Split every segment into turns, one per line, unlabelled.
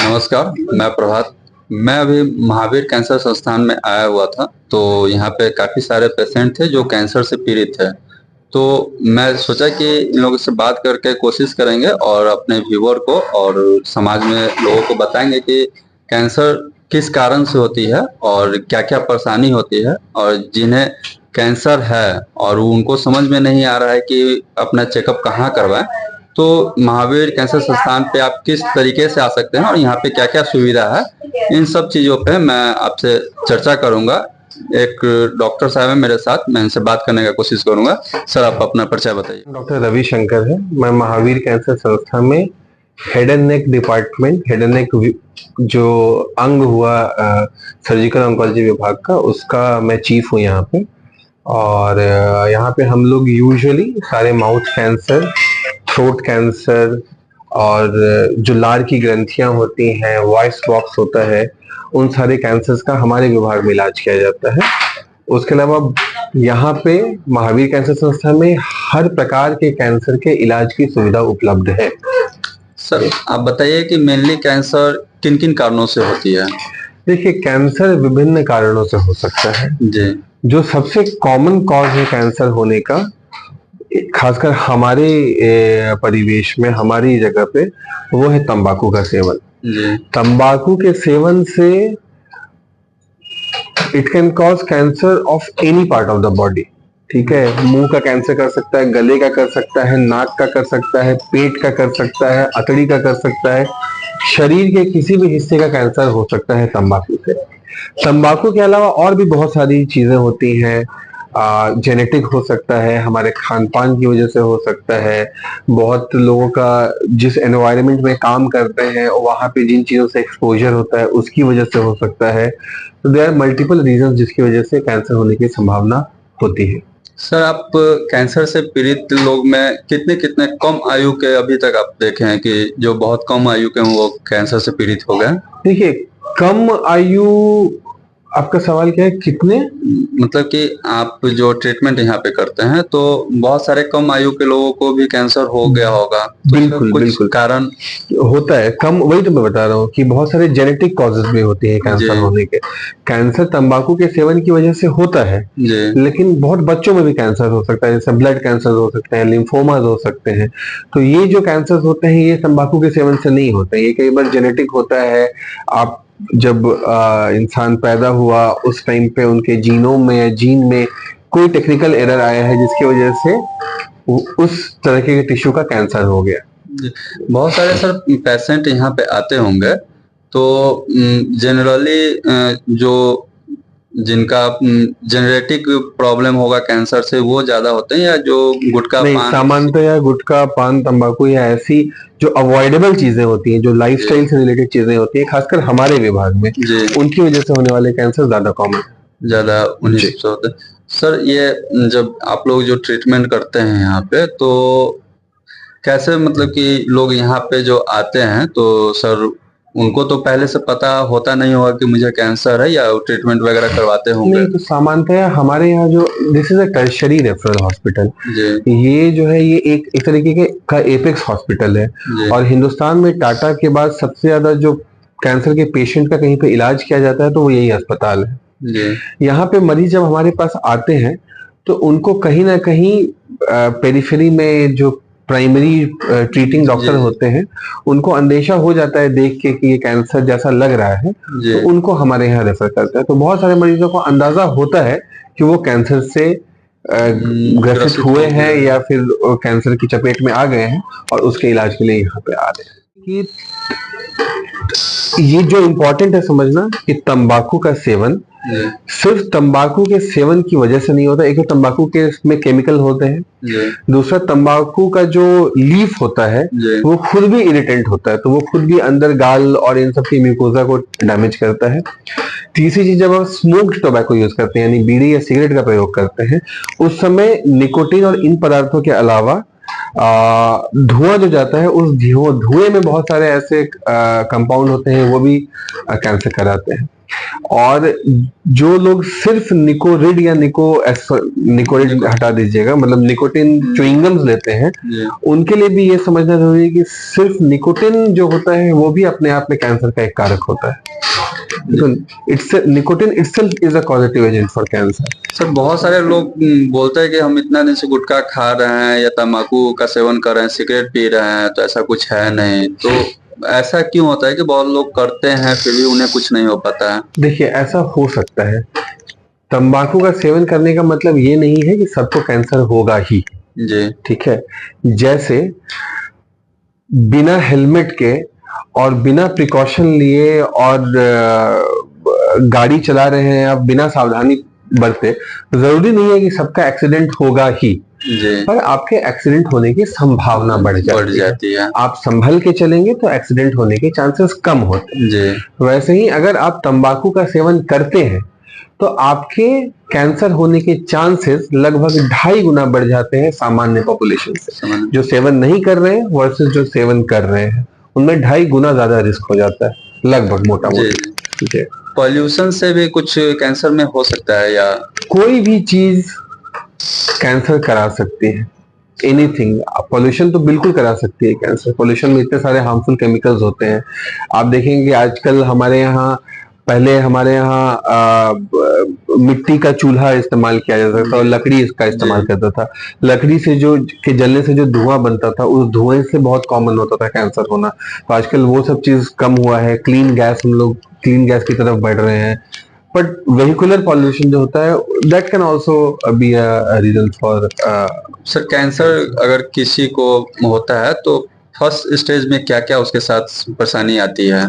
नमस्कार, मैं प्रभात। मैं अभी महावीर कैंसर संस्थान में आया हुआ था, तो यहाँ पे काफ़ी सारे पेशेंट थे जो कैंसर से पीड़ित थे। तो मैं सोचा कि इन लोगों से बात करके कोशिश करेंगे और अपने व्यूअर को और समाज में लोगों को बताएंगे कि कैंसर किस कारण से होती है और क्या-क्या परेशानी होती है, और जिन्हें कैंसर है और उनको समझ में नहीं आ रहा है कि अपना चेकअप कहाँ करवाएँ, तो महावीर कैंसर संस्थान पे आप किस तरीके से आ सकते हैं और यहाँ पे क्या-क्या सुविधा है, इन सब चीज़ों पे मैं आपसे चर्चा करूँगा। एक डॉक्टर साहब हैं मेरे साथ, मैं इनसे बात करने का कोशिश करूँगा। सर, आप अपना परिचय बताइए।
डॉक्टर रविशंकर है। मैं महावीर कैंसर संस्था में head and neck department, head and neck जो अंग हुआ सर्जिकल ऑन्कोलॉजी विभाग का, उसका मैं चीफ हूँ यहाँ पे। और यहाँ पे हम लोग यूजुअली सारे माउथ कैंसर, थ्रोट कैंसर और जो लार की ग्रंथियां होती हैं, वॉइस बॉक्स होता है, उन सारे कैंसर्स का हमारे विभाग में इलाज किया जाता है। उसके अलावा यहाँ पे महावीर कैंसर संस्था में हर प्रकार के कैंसर के इलाज की सुविधा उपलब्ध है।
सर, आप बताइए कि मेनली कैंसर किन-किन कारणों से होती है?
देखिए, कैंसर विभिन्न कारणों से हो सकता है।
जी।
जो सबसे कॉमन कॉज है कैंसर होने का, खासकर हमारे परिवेश में, हमारी जगह पे, वो है तंबाकू का सेवन।
जी।
तंबाकू के सेवन से it can cause cancer of any part of the body. ठीक है, मुंह का कैंसर कर सकता है, गले का कर सकता है, नाक का कर सकता है, पेट का कर सकता है, अतड़ी का कर सकता है, शरीर के किसी भी हिस्से का कैंसर हो सकता है तंबाकू से। तंबाकू के अलावा और भी बहुत सारी चीजें होती हैं। जेनेटिक हो सकता है, हमारे खान पान की वजह से हो सकता है, बहुत लोगों का जिस एनवायरनमेंट में काम करते हैं वहां पे जिन चीजों से एक्सपोजर होता है उसकी वजह से हो सकता है। तो देयर आर मल्टीपल रीजन जिसकी वजह से कैंसर होने की संभावना होती है।
सर, आप कैंसर से पीड़ित लोग में कितने कम आयु के अभी तक आप देखे हैं कि जो बहुत कम आयु के हों वो कैंसर से पीड़ित हो गए?
देखिए, कम आयु, आपका सवाल क्या है, कितने?
मतलब कि आप जो ट्रीटमेंट यहाँ पे करते हैं तो बहुत सारे कम आयु के लोगों को भी कैंसर हो गया होगा, तो
बिल्कुल
कुछ
बिल्कुल
कारण
होता है कम। वही तो मैं बता रहा हूँ कि बहुत सारे जेनेटिक कॉजेज भी होती हैं कैंसर होने के। कैंसर तंबाकू के सेवन की वजह से होता है, लेकिन बहुत बच्चों में भी कैंसर हो सकता है, जैसे ब्लड कैंसर हो सकते हैं, लिम्फोमास हो सकते हैं। तो ये जो कैंसर होते हैं ये तंबाकू के सेवन से नहीं होते हैं, ये कई बार जेनेटिक होता है। आप जब इंसान पैदा हुआ उस टाइम पे उनके जीनोम में या जीन में कोई टेक्निकल एरर आया है जिसकी वजह से उस तरह के टिश्यू का कैंसर हो गया।
बहुत सारे सर पेशेंट यहाँ पे आते होंगे, तो जनरली जो जिनका जेनेटिक प्रॉब्लम होगा कैंसर से वो ज्यादा होते हैं, या जो गुटखा
नहीं,
पान?
सामान्यतः गुटखा पान तंबाकू या ऐसी जो अवॉइडेबल चीजें होती हैं, जो लाइफस्टाइल से रिलेटेड चीजें होती हैं, खासकर हमारे विभाग में, उनकी वजह से होने वाले कैंसर ज्यादा कॉमन है,
ज्यादा उन्हीं से होते हैं। सर, ये जब आप लोग जो ट्रीटमेंट करते हैं यहाँ पे, तो कैसे, मतलब कि लोग यहाँ पे जो आते हैं तो सर उनको तो पहले से पता होता नहीं होगा कि मुझे कैंसर है, या ट्रीटमेंट वगैरह करवाते होंगे?
नहीं, तो सामान्यतः हमारे यहाँ जो this is a tertiary referral hospital, ये जो है ये एक तरीके के का एपेक्स हॉस्पिटल है। और हिंदुस्तान में टाटा के बाद सबसे ज्यादा जो कैंसर के पेशेंट का कहीं पे इलाज किया जाता है तो वो यही अस्पताल है। यहाँ पे मरीज जब हमारे पास आते हैं तो उनको कहीं ना कहीं पेरिफेरी में जो प्राइमरी ट्रीटिंग डॉक्टर होते हैं उनको अंदेशा हो जाता है देख के कि ये कैंसर जैसा लग रहा है, तो उनको हमारे यहाँ रेफर करते हैं। तो बहुत सारे मरीजों को अंदाजा होता है कि वो कैंसर से ग्रसित हुए हैं या फिर कैंसर की चपेट में आ गए हैं और उसके इलाज के लिए यहाँ पे आ रहे हैं। ये जो इम्पोर्टेंट है समझना कि तंबाकू का सेवन सिर्फ तंबाकू के सेवन की वजह से नहीं होता। एक तो तंबाकू के में केमिकल होते हैं, दूसरा तंबाकू का जो लीफ होता है वो खुद भी इरिटेंट होता है, तो वो खुद भी अंदर गाल और इन सब की म्यूकोजा को डैमेज करता है। तीसरी चीज, जब आप स्मोक्ड टोबैको यूज करते हैं यानी बीड़ी या सिगरेट का प्रयोग करते हैं, उस समय निकोटीन और इन पदार्थों के अलावा धुआं जो जाता है उस धुएं में बहुत सारे ऐसे कंपाउंड होते हैं, वो भी कैंसर कराते हैं। और जो लोग सिर्फ निकोरिड या निकोरिड हटा दीजिएगा, मतलब निकोटिन च्युइंगम्स लेते हैं, उनके लिए भी ये समझना जरूरी है कि सिर्फ निकोटिन जो होता है वो भी अपने आप में कैंसर का एक कारक होता है। Nicotine itself is a causative agent for cancer.
Sir बहुत सारे लोग बोलते हैं कि हम इतना दिन से गुटखा खा रहे हैं या तंबाकू का सेवन कर रहे हैं, सिगरेट पी रहे हैं, तो ऐसा कुछ है नहीं। तो ऐसा क्यों होता है कि बहुत लोग करते हैं फिर भी उन्हें कुछ नहीं हो पाता है?
देखिए, ऐसा हो सकता है। तंबाकू का सेवन करने का मतलब ये नहीं है कि सबको कैंसर होगा ही।
जी,
ठीक है। जैसे बिना हेलमेट के और बिना प्रिकॉशन लिए और गाड़ी चला रहे हैं आप बिना सावधानी बरते, जरूरी नहीं है कि सबका एक्सीडेंट होगा ही। पर आपके एक्सीडेंट होने की संभावना बढ़ जाती है। आप संभल के चलेंगे तो एक्सीडेंट होने के चांसेस कम होते हैं। वैसे ही अगर आप तंबाकू का सेवन करते हैं तो आपके कैंसर होने के चांसेस लगभग 2.5 गुना बढ़ जाते हैं सामान्य पॉपुलेशन से। जो सेवन नहीं कर रहे हैं वर्सेस जो सेवन कर रहे हैं, उनमें 2.5 गुना ज्यादा रिस्क हो जाता है, लगभग मोटा मोटा।
पॉल्यूशन से भी कुछ कैंसर में हो सकता है या?
कोई भी चीज कैंसर करा सकती है। एनीथिंग। पॉल्यूशन तो बिल्कुल करा सकती है कैंसर। पॉल्यूशन में इतने सारे हार्मफुल केमिकल्स होते हैं। आप देखेंगे आजकल हमारे यहाँ, पहले हमारे यहाँ मिट्टी का चूल्हा इस्तेमाल किया जाता था और लकड़ी इसका इस्तेमाल करता था। लकड़ी से जो के जलने से जो धुआं बनता था, उस धुएं से बहुत कॉमन होता था कैंसर होना। तो आजकल वो सब चीज कम हुआ है। क्लीन गैस, हम लोग क्लीन गैस की तरफ बढ़ रहे हैं। बट वेहिकुलर पॉल्यूशन जो होता है, that can also be a reason for.
Sir cancer अगर किसी को होता है तो फर्स्ट स्टेज में क्या क्या उसके साथ परेशानी आती है?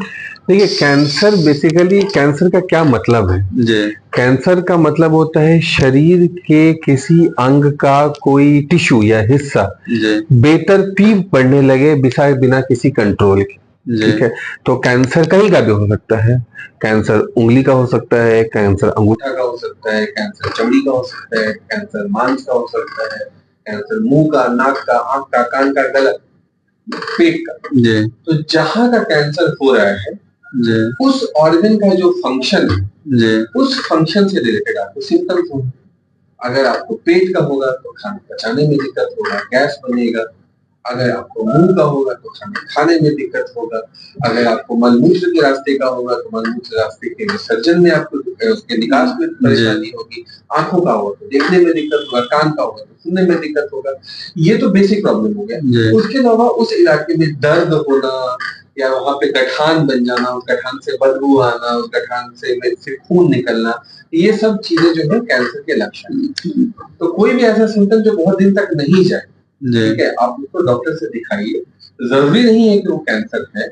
देखिए, कैंसर बेसिकली, कैंसर का क्या मतलब है
जी।
कैंसर का मतलब होता है शरीर के किसी अंग का कोई टिश्यू या हिस्सा बेतरतीब बढ़ने लगे बिना किसी कंट्रोल के। ठीक है। तो कैंसर कहीं का भी हो सकता है। कैंसर उंगली का हो सकता है, कैंसर अंगूठा का हो सकता है, कैंसर चमड़ी का हो सकता है, कैंसर मांस का हो सकता है, कैंसर मुंह का, नाक का, आंख का, कान का, गला, पेट का। जी। तो जहां का कैंसर हो रहा है जी, उस ऑर्गन का जो फंक्शन है, उस फंक्शन से रिलेटेड आपको सिम्टम्स होंगे। अगर आपको पेट का होगा तो खाना पचाने में दिक्कत होगा, गैस बनेगा। अगर आपको मुंह का होगा तो खाना खाने में दिक्कत होगा। अगर आपको मलमूत्र के रास्ते का होगा तो मलमूत्र रास्ते के विसर्जन में आपको उसके निकास में परेशानी होगी। आंखों का होगा तो देखने में दिक्कत होगा, कान का होगा तो सुनने में दिक्कत होगा। ये तो बेसिक प्रॉब्लम हो गया। उसके अलावा उस इलाके में दर्द होना या वहां पे गठान बन जाना, उस गठान से बदबू आना, उस गठान से खून निकलना, ये सब चीजें जो है कैंसर के लक्षण हैं। तो कोई भी ऐसा सिम्टम जो बहुत दिन तक नहीं जाए, ठीक है, आप उसको डॉक्टर से दिखाइए। जरूरी नहीं है कि वो कैंसर है,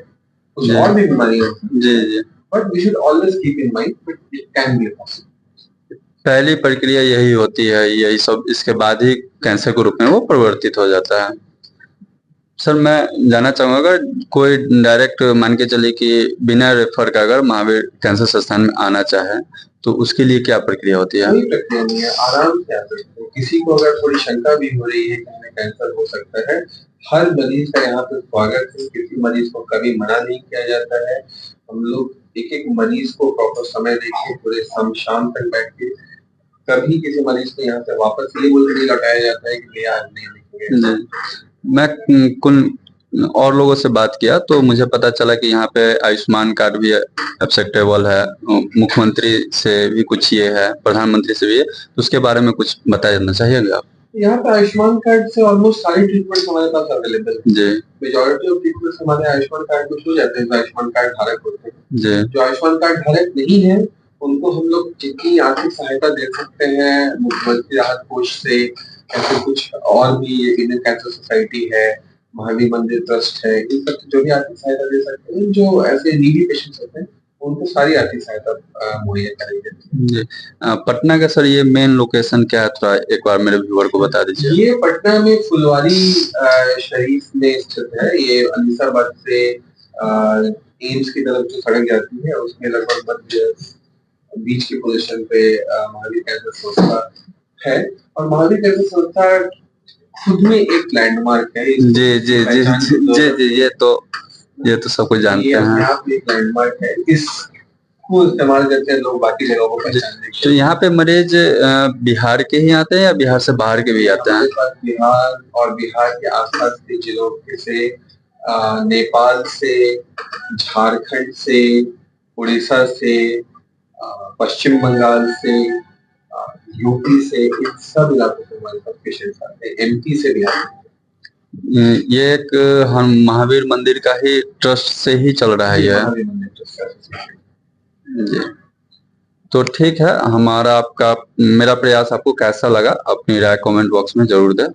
कुछ और भी बीमारियां जी, but we should always keep in mind but it can be possible.
पहली प्रक्रिया यही होती है, यही सब, इसके बाद ही कैंसर के रूप में वो परिवर्तित हो जाता है। सर मैं जानना चाहूंगा, अगर कोई डायरेक्ट मान के चले कि बिना रेफर का अगर महावीर कैंसर संस्थान में आना चाहे तो उसके लिए क्या प्रक्रिया होती है?
कोई प्रक्रिया नहीं है, आराम से आ सकते हैं। किसी को अगर थोड़ी शंका भी हो रही है कि हमें कैंसर हो सकता है, हर मरीज का यहाँ पे स्वागत है। किसी मरीज को कभी मना नहीं किया जाता है। हम लोग एक एक मरीज को प्रॉपर समय देके पूरे शाम तक बैठ के, कभी किसी मरीज को यहाँ से वापस ये बोल के नहीं लौटाया जाता है कि भैया आज नहीं देखेंगे।
मैं कुछ और लोगों से बात किया तो मुझे पता चला कि यहाँ पे आयुष्मान कार्ड भी एक्सेप्टेबल है, मुख्यमंत्री से भी कुछ ये है, प्रधानमंत्री से भी है, तो उसके बारे में कुछ बताया जाना चाहिएगा आप?
यहाँ पे आयुष्मान कार्ड से ऑलमोस्ट सारे ट्रीटमेंट हमारे पास अवेलेबल है जी। मेजॉरिटी ऑफ ट्रीटमेंट हमारे आयुष्मान कार्ड में हो जाते हैं, जो आयुष्मान कार्ड धारक होते हैं जी। जो आयुष्मान कार्ड धारक नहीं है उनको हम लोग जितनी आर्थिक सहायता दे सकते हैं मुख्यमंत्री राहत कोष से, ऐसे कुछ और भी इंडियन कैंसर सोसाइटी है, महावीर मंदिर ट्रस्ट है, इन सब जो भी आर्थिक सहायता दे सकते हैं, जो ऐसे नीडी पेशेंट्स होते हैं उनको सारी आर्थिक सहायता मुहैया कराई जाती है।
पटना का सर ये मेन लोकेशन क्या है, थोड़ा एक बार मेरे व्यूअर को बता दीजिए।
ये पटना में फुलवारी शरीफ में स्थित है। ये अनीसाबाद से एम्स की तरफ जो सड़क जाती है उसमें लगभग बीच की पोजीशन पे महावीर कैंसर संस्था है। और महावीर कैंसर संस्था खुद में एक लैंडमार्क है।
जी जी जी जी जी जी, ये तो सब कुछ जानते हैं।
यहाँ पे एक लैंडमार्क है, इसको इस्तेमाल करते हैं लोग बाकी जगहों को पहचानने के
तो यहाँ पे मरीज बिहार के ही आते हैं या बिहार से बाहर के भी आते हैं?
बिहार और बिहार के आसपास के जिलों से, नेपाल से, झारखंड से, उड़ीसा से, पश्चिम बंगाल से, यूपी से, इन सब इलाकों से हमारे पास पेशेंट्स आते हैं, एमपी से भी आते हैं।
ये एक हम महावीर मंदिर का ही ट्रस्ट से ही चल रहा है ये?
महावीर मंदिर ट्रस्ट का
जी। तो ठीक है, मेरा प्रयास आपको कैसा लगा अपनी राय कमेंट बॉक्स में जरूर दें।